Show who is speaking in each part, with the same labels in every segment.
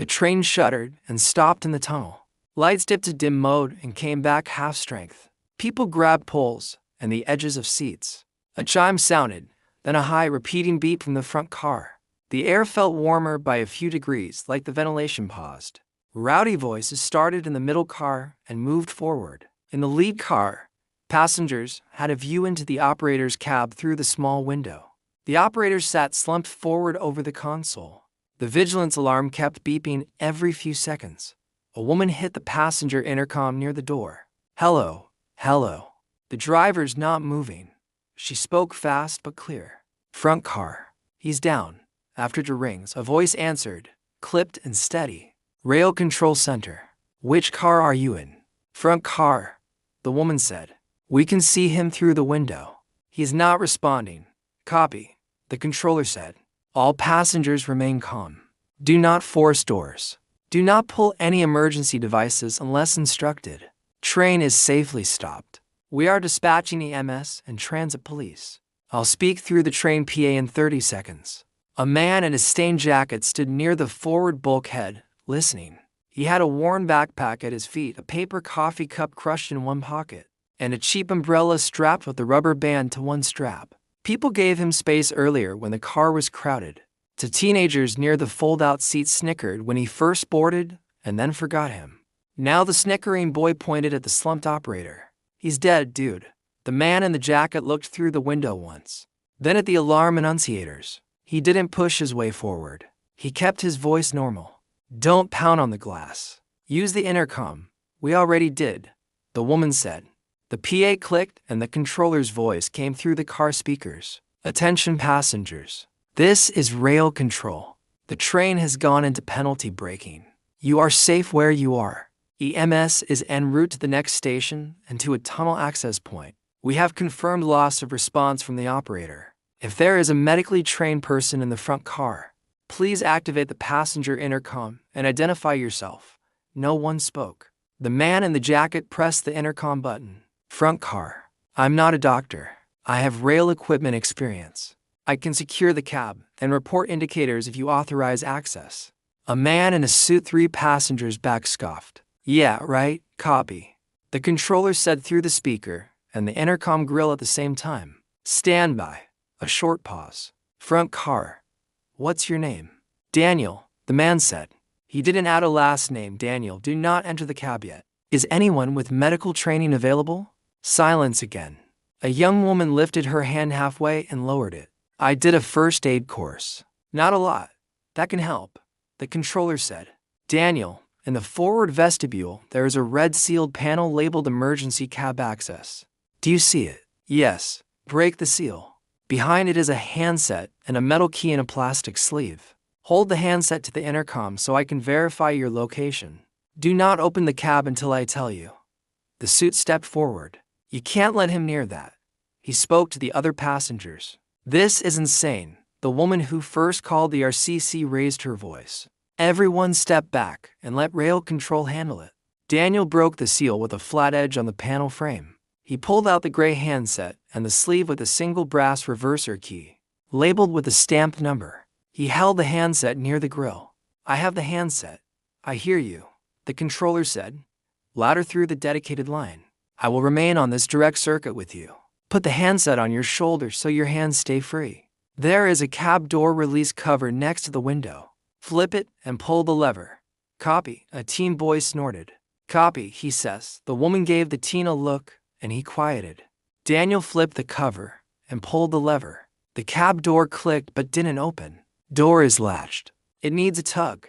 Speaker 1: The train shuddered and stopped in the tunnel. Lights dipped to dim mode and came back half strength. People grabbed poles and the edges of seats. A chime sounded, then a high repeating beat from the front car. The air felt warmer by a few degrees, like the ventilation paused. Rowdy voices started in the middle car and moved forward. In the lead car, passengers had a view into the operator's cab through the small window. The operator sat slumped forward over the console. The vigilance alarm kept beeping every few seconds. A woman hit the passenger intercom near the door. "Hello, hello." The driver's not moving. She spoke fast but clear. "Front car. He's down." After 2 rings, a voice answered, clipped and steady. "Rail Control Center. Which car are you in?" "Front car," the woman said. "We can see him through the window." "He's not responding." "Copy," the controller said. "All passengers remain calm. Do not force doors. Do not pull any emergency devices unless instructed. Train is safely stopped. We are dispatching EMS and transit police. I'll speak through the train PA in 30 seconds. A man in a stained jacket stood near the forward bulkhead, listening. He had a worn backpack at his feet, a paper coffee cup crushed in one pocket, and a cheap umbrella strapped with a rubber band to one strap. People gave him space earlier when the car was crowded. The teenagers near the fold-out seat snickered when he first boarded and then forgot him. Now the snickering boy pointed at the slumped operator. "He's dead, dude." The man in the jacket looked through the window once, then at the alarm annunciators. He didn't push his way forward. He kept his voice normal. "Don't pound on the glass. Use the intercom." "We already did," the woman said. The PA clicked and the controller's voice came through the car speakers. "Attention passengers. This is rail control. The train has gone into penalty braking. You are safe where you are. EMS is en route to the next station and to a tunnel access point. We have confirmed loss of response from the operator. If there is a medically trained person in the front car, please activate the passenger intercom and identify yourself." No one spoke. The man in the jacket pressed the intercom button. "Front car. I'm not a doctor. I have rail equipment experience. I can secure the cab and report indicators if you authorize access." A man in a suit 3 passengers back scoffed. "Yeah, right, copy," the controller said through the speaker and the intercom grill at the same time. "Stand by." A short pause. "Front car. What's your name?" "Daniel," the man said. He didn't add a last name. "Daniel, do not enter the cab yet. Is anyone with medical training available?" Silence again. A young woman lifted her hand halfway and lowered it. "I did a first aid course." "Not a lot. That can help," the controller said. "Daniel, in the forward vestibule, there is a red sealed panel labeled Emergency Cab Access. Do you see it?" "Yes." "Break the seal. Behind it is a handset and a metal key in a plastic sleeve. Hold the handset to the intercom so I can verify your location. Do not open the cab until I tell you." The suit stepped forward. "You can't let him near that." He spoke to the other passengers. "This is insane." The woman who first called the RCC raised her voice. Everyone stepped back and let rail control handle it. Daniel broke the seal with a flat edge on the panel frame. He pulled out the gray handset and the sleeve with a single brass reverser key, labeled with a stamped number. He held the handset near the grill. "I have the handset. I hear you," the controller said, louder through the dedicated line. "I will remain on this direct circuit with you. Put the handset on your shoulder so your hands stay free. There is a cab door release cover next to the window. Flip it and pull the lever." "Copy," a teen boy snorted. "Copy," he says. The woman gave the teen a look and he quieted. Daniel flipped the cover and pulled the lever. The cab door clicked but didn't open. "Door is latched. It needs a tug."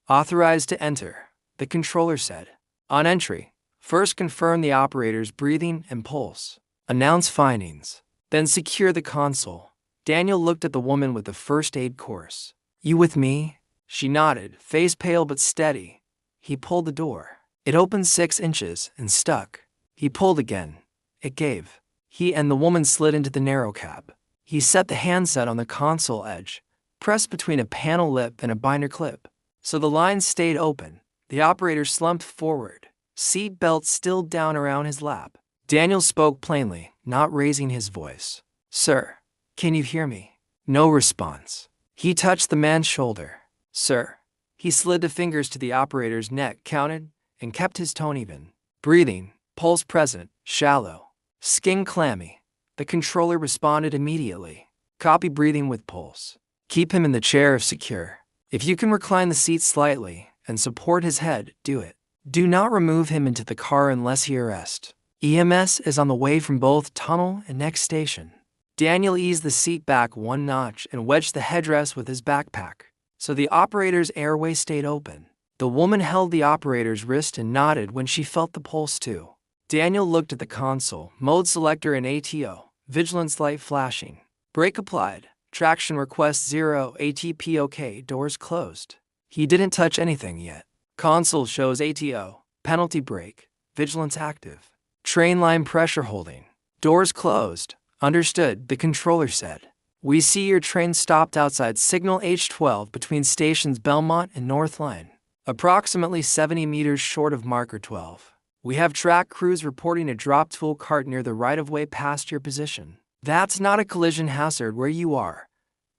Speaker 1: "Authorized to enter," the controller said. "On entry, first confirm the operator's breathing and pulse. Announce findings. Then secure the console." Daniel looked at the woman with the first aid course. "You with me?" She nodded, face pale but steady. He pulled the door. It opened 6 inches and stuck. He pulled again. It gave. He and the woman slid into the narrow cab. He set the handset on the console edge, pressed between a panel lip and a binder clip, so the lines stayed open. The operator slumped forward, seat belt still down around his lap. Daniel spoke plainly, not raising his voice. "Sir, can you hear me?" No response. He touched the man's shoulder. "Sir, He slid the fingers to the operator's neck, counted, and kept his tone even. Breathing, pulse present, shallow. Skin clammy. The controller responded immediately. Copy breathing with pulse. Keep him in the chair if secure. If you can recline the seat slightly and support his head, do it. Do not remove him into the car unless he arrests. EMS is on the way from both tunnel and next station. Daniel eased the seat back one notch and wedged the headrest with his backpack, so the operator's airway stayed open. The woman held the operator's wrist and nodded when she felt the pulse too. Daniel looked at the console, mode selector and ATO, vigilance light flashing. Brake applied, traction request 0, ATP OK, doors closed. He didn't touch anything yet. Console shows ATO, penalty brake, vigilance active. Train line pressure holding. Doors closed. Understood, the controller said. We see your train stopped outside signal H12 between stations Belmont and North Line, approximately 70 meters short of marker 12. We have track crews reporting a dropped tool cart near the right-of-way past your position. That's not a collision hazard where you are,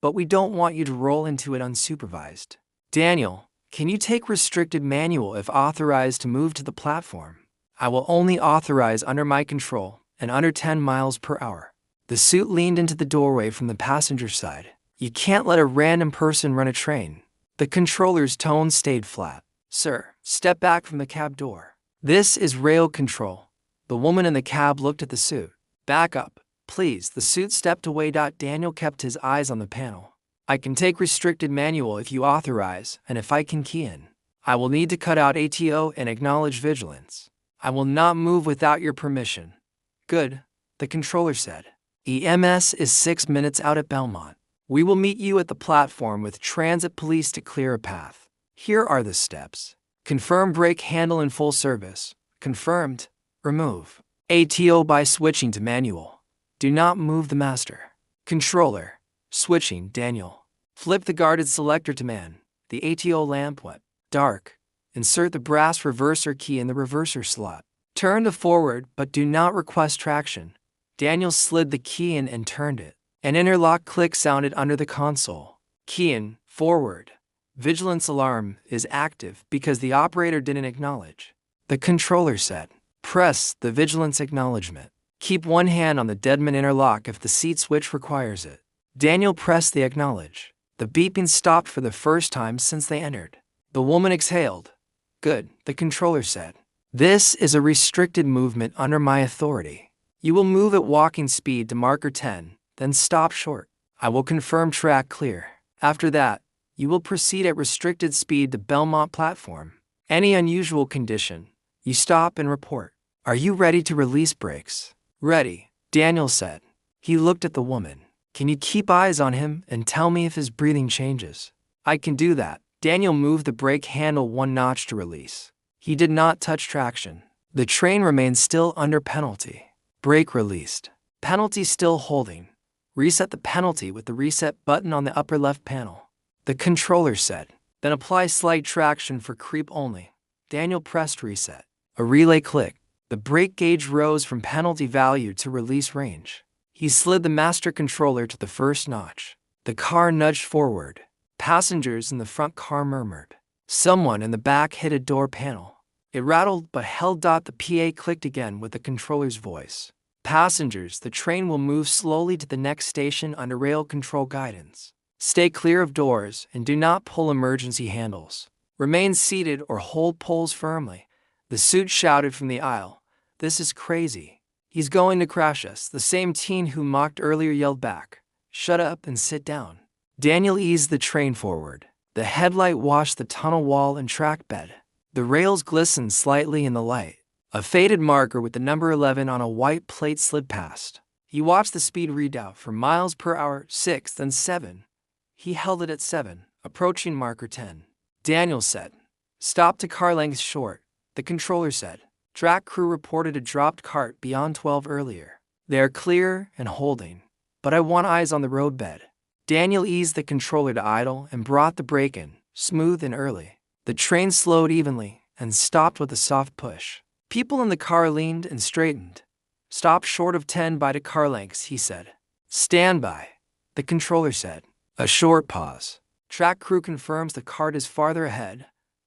Speaker 1: but we don't want you to roll into it unsupervised. Daniel, can you take restricted manual if authorized to move to the platform? I will only authorize under my control and under 10 miles per hour. The suit leaned into the doorway from the passenger side. You can't let a random person run a train. The controller's tone stayed flat. Sir, step back from the cab door. This is rail control. The woman in the cab looked at the suit. Back up, please. The suit stepped away. Daniel kept his eyes on the panel. I can take restricted manual if you authorize, and if I can key in. I will need to cut out ATO and acknowledge vigilance. I will not move without your permission. Good, the controller said. EMS is 6 minutes out at Belmont. We will meet you at the platform with transit police to clear a path. Here are the steps. Confirm brake handle in full service. Confirmed. Remove ATO by switching to manual. Do not move the master. Controller. Switching, Daniel. Flip the guarded selector to man. The ATO lamp went dark. Insert the brass reverser key in the reverser slot. Turn to forward, but do not request traction. Daniel slid the key in and turned it. An interlock click sounded under the console. Key in, forward. Vigilance alarm is active because the operator didn't acknowledge. The controller said, press the vigilance acknowledgement. Keep one hand on the deadman interlock if the seat switch requires it. Daniel pressed the acknowledge. The beeping stopped for the first time since they entered. The woman exhaled. Good, the controller said. This is a restricted movement under my authority. You will move at walking speed to marker 10, then stop short. I will confirm track clear. After that, you will proceed at restricted speed to Belmont platform. Any unusual condition, you stop and report. Are you ready to release brakes? Ready, Daniel said. He looked at the woman. Can you keep eyes on him and tell me if his breathing changes? I can do that. Daniel moved the brake handle one notch to release. He did not touch traction. The train remained still under penalty. Brake released. Penalty still holding. Reset the penalty with the reset button on the upper left panel. The controller said. Then apply slight traction for creep only. Daniel pressed reset. A relay clicked. The brake gauge rose from penalty value to release range. He slid the master controller to the first notch. The car nudged forward. Passengers in the front car murmured. Someone in the back hit a door panel. It rattled but held. The PA clicked again with the controller's voice. Passengers, the train will move slowly to the next station under rail control guidance. Stay clear of doors and do not pull emergency handles. Remain seated or hold poles firmly. The suit shouted from the aisle. This is crazy. He's going to crash us. The same teen who mocked earlier yelled back. Shut up and sit down. Daniel eased the train forward. The headlight washed the tunnel wall and track bed. The rails glistened slightly in the light. A faded marker with the number 11 on a white plate slid past. He watched the speed readout for miles per hour, 6, then 7. He held it at 7, approaching marker 10. Daniel said, stop to car length short. The controller said, track crew reported a dropped cart beyond 12 earlier. They are clear and holding, but I want eyes on the roadbed. Daniel eased the controller to idle and brought the brake in, smooth and early. The train slowed evenly and stopped with a soft push. People in the car leaned and straightened. Stop short of 10 by to car lengths, he said. Stand by, the controller said. A short pause. Track crew confirms the cart is farther ahead,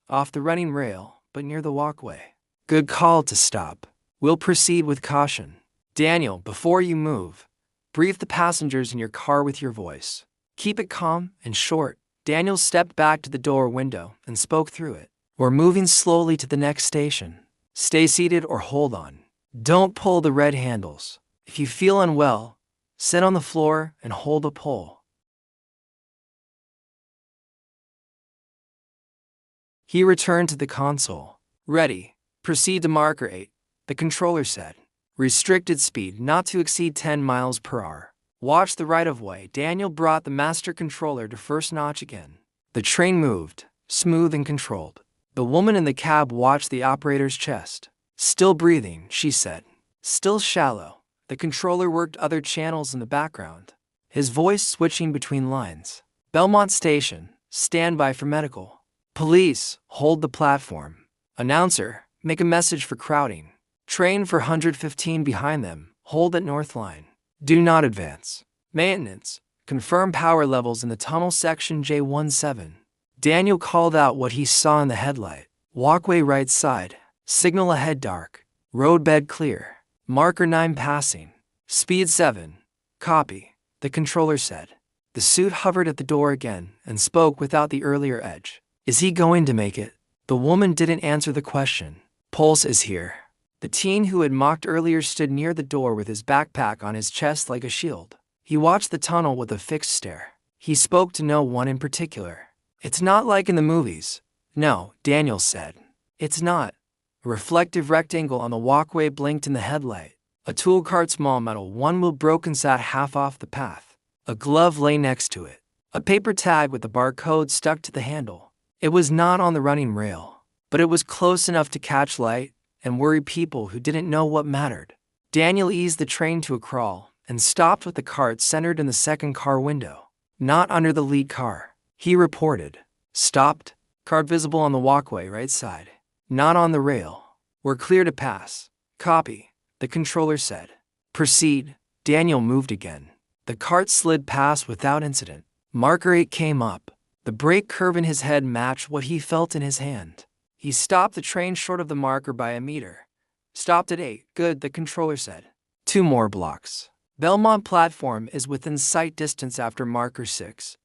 Speaker 1: off the running rail, but near the walkway. Good call to stop. We'll proceed with caution. Daniel, before you move, brief the passengers in your car with your voice. Keep it calm and short. Daniel stepped back to the door window and spoke through it. We're moving slowly to the next station. Stay seated or hold on. Don't pull the red handles. If you feel unwell, sit on the floor and hold a pole. He returned to the console. Ready. Proceed to marker 8, the controller said. Restricted speed not to exceed 10 miles per hour. Watch the right-of-way. Daniel brought the master controller to first notch again. The train moved, smooth and controlled. The woman in the cab watched the operator's chest. Still breathing, she said. Still shallow. The controller worked other channels in the background, his voice switching between lines. Belmont Station, stand by for medical. Police, hold the platform. Announcer, make a message for crowding. Train for 115 behind them, hold at North Line. Do not advance. Maintenance, confirm power levels in the tunnel section J17. Daniel called out what he saw in the headlight. Walkway right side, signal ahead dark. Roadbed clear. Marker 9 passing. Speed 7. Copy, the controller said. The suit hovered at the door again and spoke without the earlier edge. Is he going to make it? The woman didn't answer the question. Pulse is here. The teen who had mocked earlier stood near the door with his backpack on his chest like a shield. He watched the tunnel with a fixed stare. He spoke to no one in particular. It's not like in the movies. No, Daniel said. It's not. A reflective rectangle on the walkway blinked in the headlight. A tool cart, small metal one-wheel broken, sat half off the path. A glove lay next to it. A paper tag with the barcode stuck to the handle. It was not on the running rail, but it was close enough to catch light and worry people who didn't know what mattered. Daniel eased the train to a crawl and stopped with the cart centered in the second car window, not under the lead car. He reported. Stopped. Cart visible on the walkway right side. Not on the rail. We're clear to pass. Copy, the controller said. Proceed. Daniel moved again. The cart slid past without incident. Marker 8 came up. The brake curve in his head matched what he felt in his hand. He stopped the train short of the marker by a meter. Stopped at 8. Good, the controller said. 2 more blocks. Belmont platform is within sight distance after marker 6.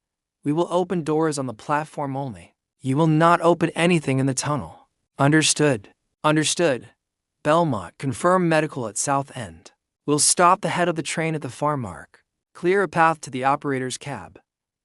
Speaker 1: We will open doors on the platform only. You will not open anything in the tunnel. Understood. Understood. Belmont, confirm medical at South End. We'll stop the head of the train at the far mark. Clear a path to the operator's cab.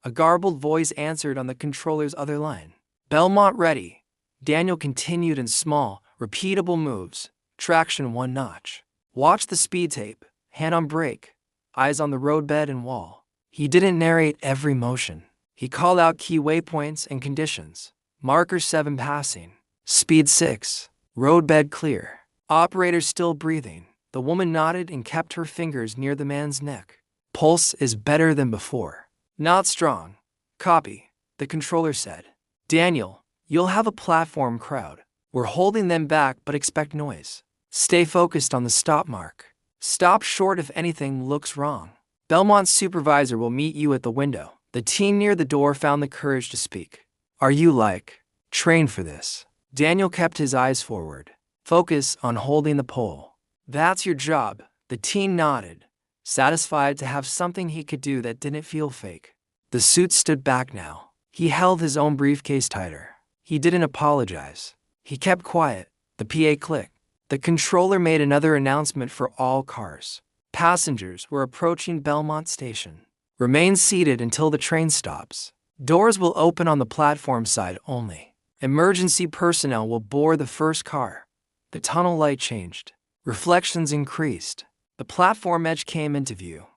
Speaker 1: A garbled voice answered on the controller's other line. Belmont ready. Daniel continued in small, repeatable moves. Traction 1 notch. Watch the speed tape. Hand on brake. Eyes on the roadbed and wall. He didn't narrate every motion. He called out key waypoints and conditions. Marker 7 passing. Speed 6. Roadbed clear. Operator still breathing. The woman nodded and kept her fingers near the man's neck. Pulse is better than before. Not strong. Copy, the controller said. Daniel, you'll have a platform crowd. We're holding them back but expect noise. Stay focused on the stop mark. Stop short if anything looks wrong. Belmont's supervisor will meet you at the window. The teen near the door found the courage to speak. Are you trained for this? Daniel kept his eyes forward. Focus on holding the pole. That's your job. The teen nodded, satisfied to have something he could do that didn't feel fake. The suit stood back now. He held his own briefcase tighter. He didn't apologize. He kept quiet. The PA clicked. The controller made another announcement for all cars. Passengers were approaching Belmont Station. Remain seated until the train stops. Doors will open on the platform side only. Emergency personnel will board the first car. The tunnel light changed. Reflections increased. The platform edge came into view.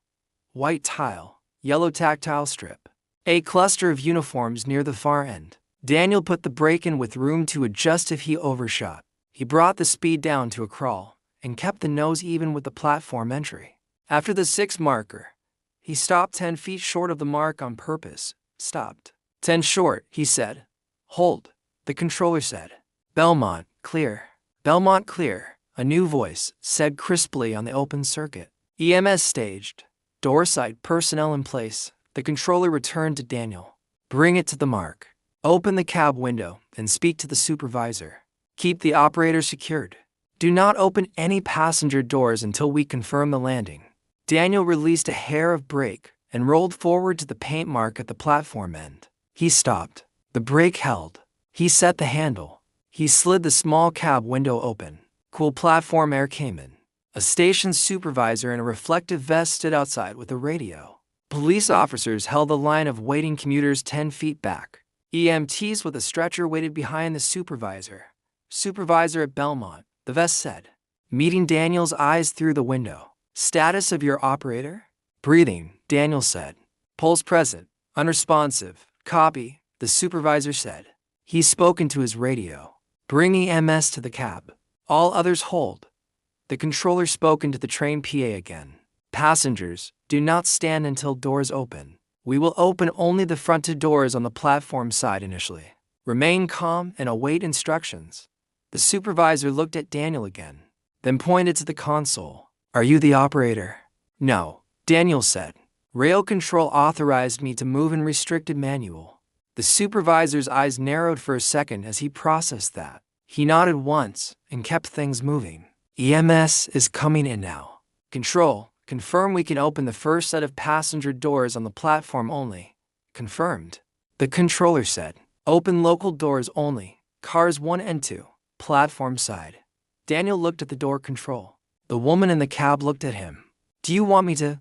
Speaker 1: White tile, yellow tactile strip. A cluster of uniforms near the far end. Daniel put the brake in with room to adjust if he overshot. He brought the speed down to a crawl and kept the nose even with the platform entry. After the 6th marker, he stopped 10 feet short of the mark on purpose. Stopped. 10 short, he said. Hold, the controller said. Belmont, clear. Belmont clear, a new voice said crisply on the open circuit. EMS staged. Doorside personnel in place. The controller returned to Daniel. Bring it to the mark. Open the cab window and speak to the supervisor. Keep the operator secured. Do not open any passenger doors until we confirm the landing. Daniel released a hair of brake and rolled forward to the paint mark at the platform end. He stopped. The brake held. He set the handle. He slid the small cab window open. Cool platform air came in. A station supervisor in a reflective vest stood outside with a radio. Police officers held a line of waiting commuters 10 feet back. EMTs with a stretcher waited behind the supervisor. Supervisor at Belmont, the vest said, meeting Daniel's eyes through the window. Status of your operator? Breathing, Daniel said. Pulse present, unresponsive. Copy, the supervisor said. He's spoken to his radio. Bring EMS to the cab. All others hold. The controller spoke into the train PA again. Passengers, do not stand until doors open. We will open only the fronted doors on the platform side initially. Remain calm and await instructions. The supervisor looked at Daniel again, then pointed to the console. Are you the operator? No, Daniel said. Rail control authorized me to move in restricted manual. The supervisor's eyes narrowed for a second as he processed that. He nodded once and kept things moving. EMS is coming in now. Control, confirm we can open the first set of passenger doors on the platform only. Confirmed. The controller said. Open local doors only. Cars 1 and 2. Platform side. Daniel looked at the door control. The woman in the cab looked at him. Do you want me to?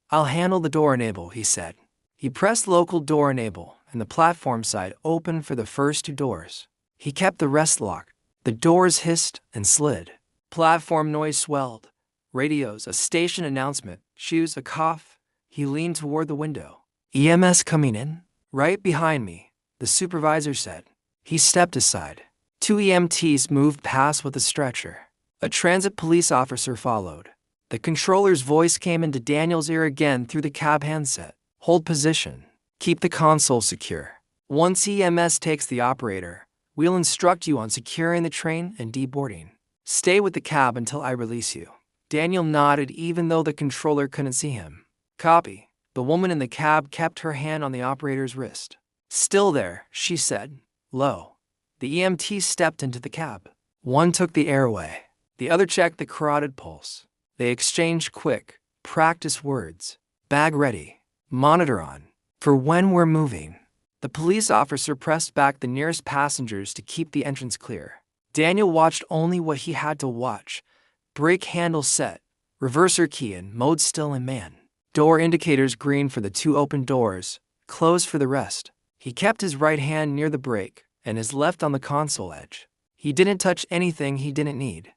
Speaker 1: I'll handle the door enable, he said. He pressed local door enable, and the platform side opened for the first 2 doors. He kept the rest locked. The doors hissed and slid. Platform noise swelled. Radios, a station announcement, shoes, a cough. He leaned toward the window. EMS coming in? Right behind me, the supervisor said. He stepped aside. 2 EMTs moved past with a stretcher. A transit police officer followed. The controller's voice came into Daniel's ear again through the cab handset. Hold position. Keep the console secure. Once EMS takes the operator, we'll instruct you on securing the train and deboarding. Stay with the cab until I release you. Daniel nodded even though the controller couldn't see him. Copy. The woman in the cab kept her hand on the operator's wrist. Still there, she said. Low. The EMT stepped into the cab. One took the airway. The other checked the carotid pulse. They exchanged quick, practice words. Bag ready. Monitor on. For when we're moving. The police officer pressed back the nearest passengers to keep the entrance clear. Daniel watched only what he had to watch. Brake handle set. Reverser key in mode still in man. Door indicators green for the 2 open doors. Closed for the rest. He kept his right hand near the brake and his left on the console edge. He didn't touch anything he didn't need.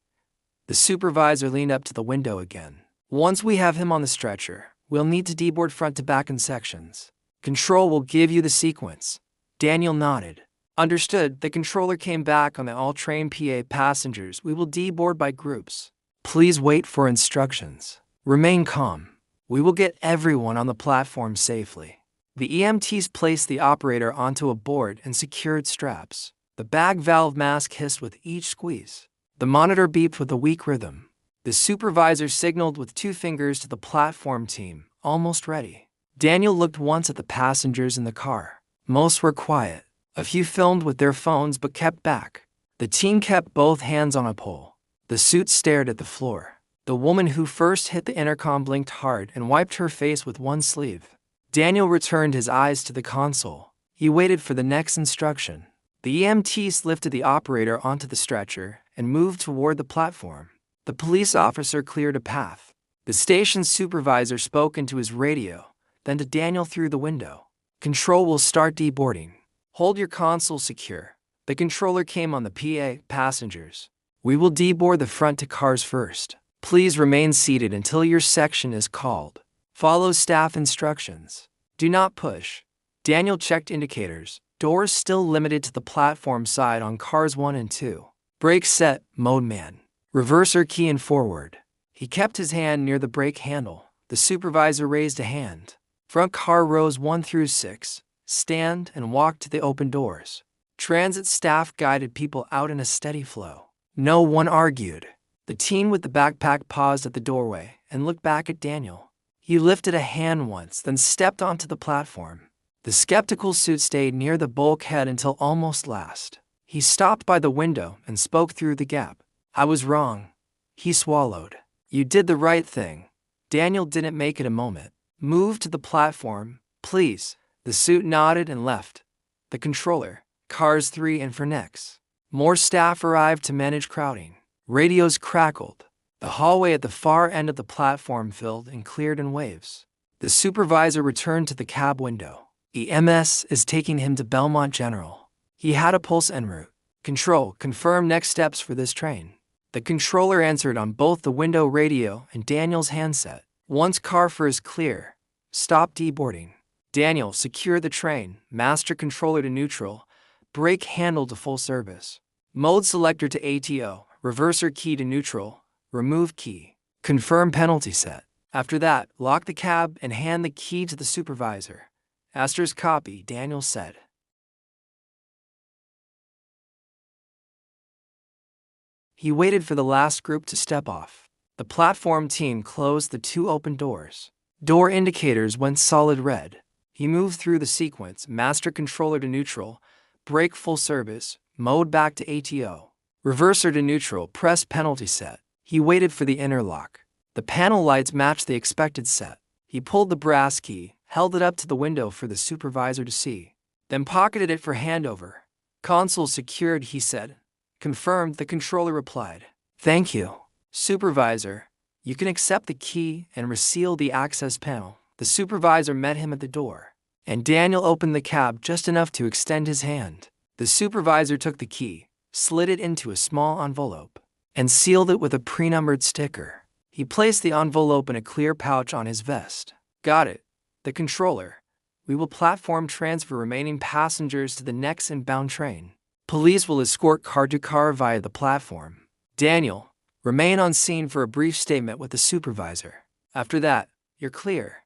Speaker 1: The supervisor leaned up to the window again. Once we have him on the stretcher, we'll need to deboard front to back in sections. Control will give you the sequence. Daniel nodded. Understood. The controller came back on the all-train PA passengers. We will deboard by groups. Please wait for instructions. Remain calm. We will get everyone on the platform safely. The EMTs placed the operator onto a board and secured straps. The bag valve mask hissed with each squeeze. The monitor beeped with a weak rhythm. The supervisor signaled with 2 fingers to the platform team, almost ready. Daniel looked once at the passengers in the car. Most were quiet. A few filmed with their phones but kept back. The team kept both hands on a pole. The suit stared at the floor. The woman who first hit the intercom blinked hard and wiped her face with one sleeve. Daniel returned his eyes to the console. He waited for the next instruction. The EMTs lifted the operator onto the stretcher and moved toward the platform. The police officer cleared a path. The station supervisor spoke into his radio, then to Daniel through the window. Control will start deboarding. Hold your console secure. The controller came on the PA, passengers. We will deboard the front 2 cars first. Please remain seated until your section is called. Follow staff instructions. Do not push. Daniel checked indicators. Doors still limited to the platform side on cars 1 and 2. Brake set, mode man. Reverser key in forward. He kept his hand near the brake handle. The supervisor raised a hand. Front car rows 1 through 6. Stand and walk to the open doors. Transit staff guided people out in a steady flow. No one argued. The teen with the backpack paused at the doorway and looked back at Daniel. He lifted a hand once, then stepped onto the platform. The skeptical suit stayed near the bulkhead until almost last. He stopped by the window and spoke through the gap. I was wrong. He swallowed. You did the right thing. Daniel didn't make it a moment. Move to the platform, please. The suit nodded and left. The controller, cars 3 and 4 next. More staff arrived to manage crowding. Radios crackled. The hallway at the far end of the platform filled and cleared in waves. The supervisor returned to the cab window. EMS is taking him to Belmont General. He had a pulse en route. Control, confirm next steps for this train. The controller answered on both the window radio and Daniel's handset. Once car 4 is clear, stop deboarding. Daniel, secure the train, master controller to neutral, brake handle to full service. Mode selector to ATO, reverser key to neutral, remove key. Confirm penalty set. After that, lock the cab and hand the key to the supervisor. Astor's copy, Daniel said. He waited for the last group to step off. The platform team closed the 2 open doors. Door indicators went solid red. He moved through the sequence, master controller to neutral, brake full service, mode back to ATO. Reverser to neutral, press penalty set. He waited for the interlock. The panel lights matched the expected set. He pulled the brass key, held it up to the window for the supervisor to see, then pocketed it for handover. Console secured, he said. Confirmed, the controller replied. Thank you. Supervisor, you can accept the key and reseal the access panel. The supervisor met him at the door, and Daniel opened the cab just enough to extend his hand. The supervisor took the key, slid it into a small envelope, and sealed it with a pre-numbered sticker. He placed the envelope in a clear pouch on his vest. Got it. The controller. We will platform transfer remaining passengers to the next inbound train. Police will escort car to car via the platform. Daniel, remain on scene for a brief statement with the supervisor. After that, you're clear.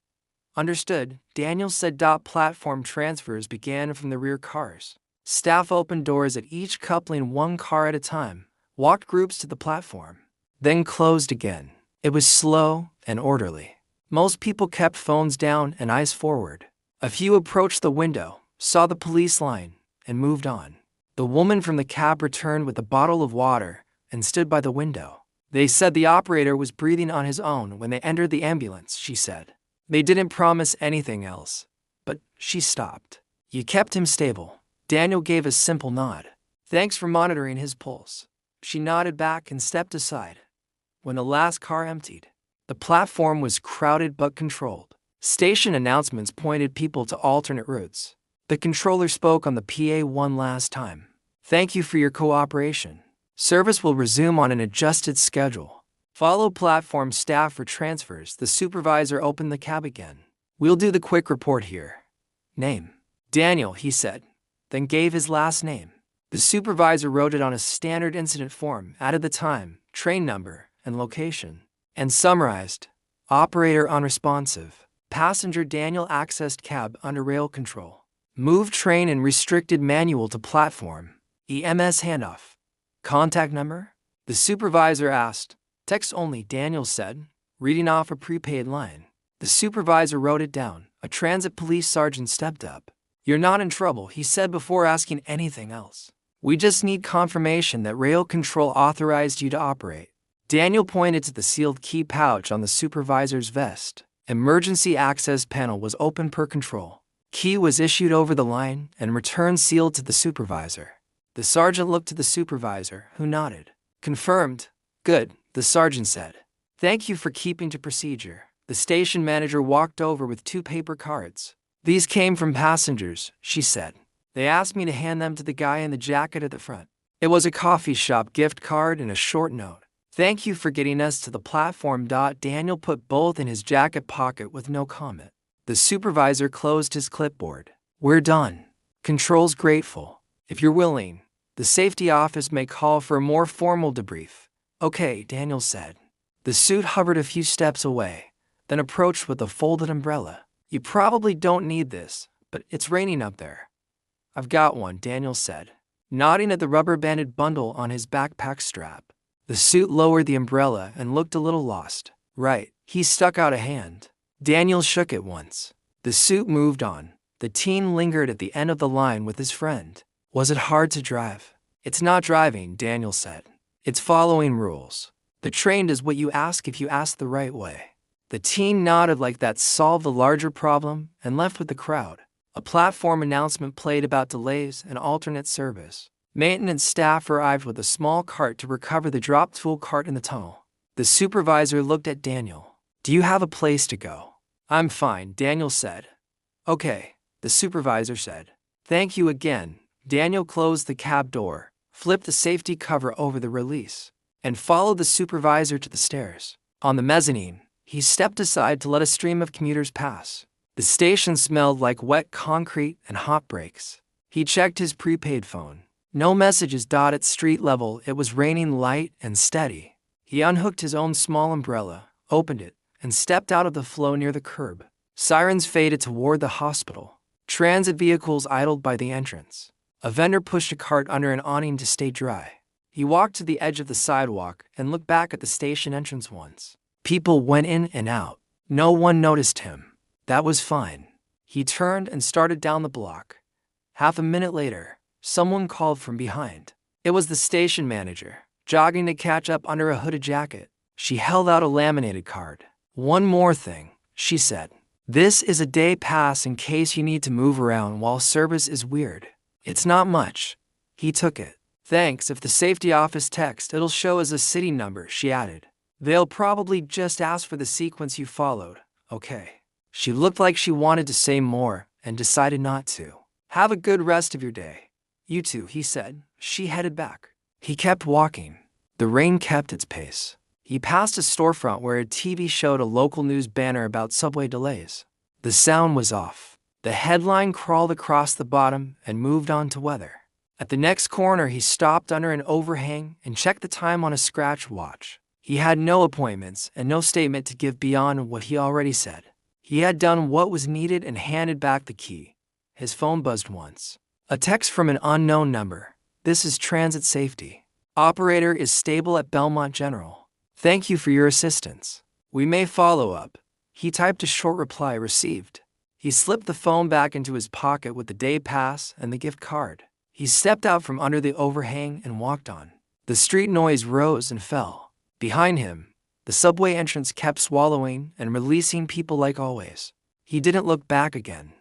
Speaker 1: Understood, Daniel said. Platform transfers began from the rear cars. Staff opened doors at each, coupling 1 car at a time, walked groups to the platform, then closed again. It was slow and orderly. Most people kept phones down and eyes forward. A few approached the window, saw the police line, and moved on. The woman from the cab returned with a bottle of water and stood by the window. They said the operator was breathing on his own when they entered the ambulance, she said. They didn't promise anything else, but she stopped. You kept him stable. Daniel gave a simple nod. Thanks for monitoring his pulse. She nodded back and stepped aside. When the last car emptied, the platform was crowded but controlled. Station announcements pointed people to alternate routes. The controller spoke on the PA one last time. Thank you for your cooperation. Service will resume on an adjusted schedule. Follow platform staff for transfers. The supervisor opened the cab again. We'll do the quick report here. Name. Daniel, he said, then gave his last name. The supervisor wrote it on a standard incident form, added the time, train number, and location, and summarized. Operator unresponsive. Passenger Daniel accessed cab under rail control. Moved train in restricted manual to platform. EMS handoff. Contact number? The supervisor asked. Text only, Daniel said, reading off a prepaid line. The supervisor wrote it down. A transit police sergeant stepped up. You're not in trouble, he said before asking anything else. We just need confirmation that rail control authorized you to operate. Daniel pointed to the sealed key pouch on the supervisor's vest. Emergency access panel was open per control. Key was issued over the line and returned sealed to the supervisor. The sergeant looked to the supervisor, who nodded. Confirmed. Good, the sergeant said. Thank you for keeping to procedure. The station manager walked over with 2 paper cards. These came from passengers, she said. They asked me to hand them to the guy in the jacket at the front. It was a coffee shop gift card and a short note. Thank you for getting us to the platform. Daniel put both in his jacket pocket with no comment. The supervisor closed his clipboard. We're done. Control's grateful. If you're willing, the safety office may call for a more formal debrief. Okay, Daniel said. The suit hovered a few steps away, then approached with a folded umbrella. You probably don't need this, but it's raining up there. I've got one, Daniel said, nodding at the rubber-banded bundle on his backpack strap. The suit lowered the umbrella and looked a little lost. Right, he stuck out a hand. Daniel shook it once. The suit moved on. The teen lingered at the end of the line with his friend. Was it hard to drive? It's not driving, Daniel said. It's following rules. The train does what you ask if you ask the right way. The teen nodded like that solved the larger problem and left with the crowd. A platform announcement played about delays and alternate service. Maintenance staff arrived with a small cart to recover the dropped tool cart in the tunnel. The supervisor looked at Daniel. Do you have a place to go? I'm fine, Daniel said. Okay, the supervisor said. Thank you again. Daniel closed the cab door, flipped the safety cover over the release, and followed the supervisor to the stairs. On the mezzanine, he stepped aside to let a stream of commuters pass. The station smelled like wet concrete and hot brakes. He checked his prepaid phone. No messages dotted street level. It was raining light and steady. He unhooked his own small umbrella, opened it, and stepped out of the flow near the curb. Sirens faded toward the hospital. Transit vehicles idled by the entrance. A vendor pushed a cart under an awning to stay dry. He walked to the edge of the sidewalk and looked back at the station entrance once. People went in and out. No one noticed him. That was fine. He turned and started down the block. Half a minute later, someone called from behind. It was the station manager, jogging to catch up under a hooded jacket. She held out a laminated card. One more thing, she said. This is a day pass in case you need to move around while service is weird. It's not much. He took it. Thanks. If the safety office text, it'll show as a city number, she added. They'll probably just ask for the sequence you followed. Okay. She looked like she wanted to say more and decided not to. Have a good rest of your day. You too, he said. She headed back. He kept walking. The rain kept its pace. He passed a storefront where a TV showed a local news banner about subway delays. The sound was off. The headline crawled across the bottom and moved on to weather. At the next corner, he stopped under an overhang and checked the time on a scratch watch. He had no appointments and no statement to give beyond what he already said. He had done what was needed and handed back the key. His phone buzzed once. A text from an unknown number. This is transit safety. Operator is stable at Belmont General. Thank you for your assistance. We may follow up. He typed a short reply received. He slipped the phone back into his pocket with the day pass and the gift card. He stepped out from under the overhang and walked on. The street noise rose and fell. Behind him, the subway entrance kept swallowing and releasing people like always. He didn't look back again.